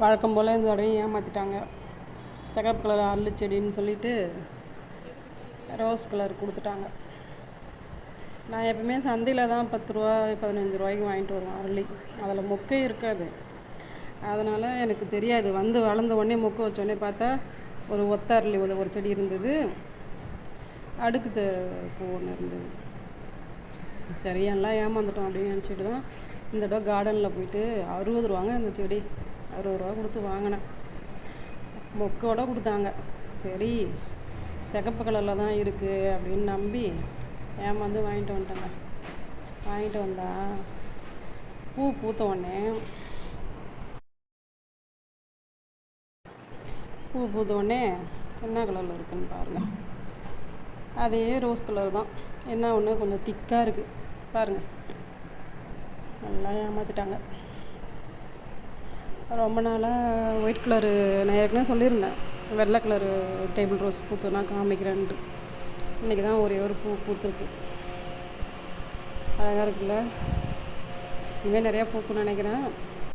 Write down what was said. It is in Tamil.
வழக்கம் போல் இந்த தடவையும் ஏமாற்றிட்டாங்க. சிகப்பு கலர் அரளி செடின்னு சொல்லிட்டு ரோஸ் கலர் கொடுத்துட்டாங்க. நான் எப்பவுமே சந்தையில் தான் 10 ரூபா 15 ரூபாய்க்கு வாங்கிட்டு வருவேன் அரளி. அதில் மொக்கே இருக்காது. அதனால் எனக்கு தெரியாது. வந்து வளர்ந்த உடனே மொக்கை வச்ச உடனே பார்த்தா ஒரு ஒத்த அரளி ஒரு செடி இருந்தது, அடுக்கு பூ ஒன்று இருந்தது. சரி எல்லாம் ஏமாந்துட்டோம் அப்படின்னு நினச்சிட்டு தான் இந்த தடவை கார்டனில் போயிட்டு 60 ரூபாங்க அந்த செடி. 60 ரூபா கொடுத்து வாங்கினேன். மொக்கோட கொடுத்தாங்க. சரி சிகப்பு கலரில் தான் இருக்குது அப்படின்னு நம்பி ஏமாந்து வாங்கிட்டு வந்துட்டேங்க. வாங்கிட்டு வந்தா பூ பூத்த உடனே என்ன கலரில் இருக்குதுன்னு பாருங்கள். அதே ரோஸ் கலர் தான். என்ன ஒன்று கொஞ்சம் திக்காக இருக்குது பாருங்கள். நல்லா ஏமாற்றிட்டாங்க. ரொம்ப நாளாக ஒயிட் கலரு நான் ஏற்கனவே சொல்லியிருந்தேன், வெள்ளை கலரு டேபிள் ரோஸ் பூத்துனா காமிக்கிறேன்ட்டு. இன்றைக்கி தான் ஒரே ஒரு பூ பூத்துருக்கு. அழகாக இருக்குல்ல. இனிமேல் நிறையா பூக்குன்னு நினைக்கிறேன்.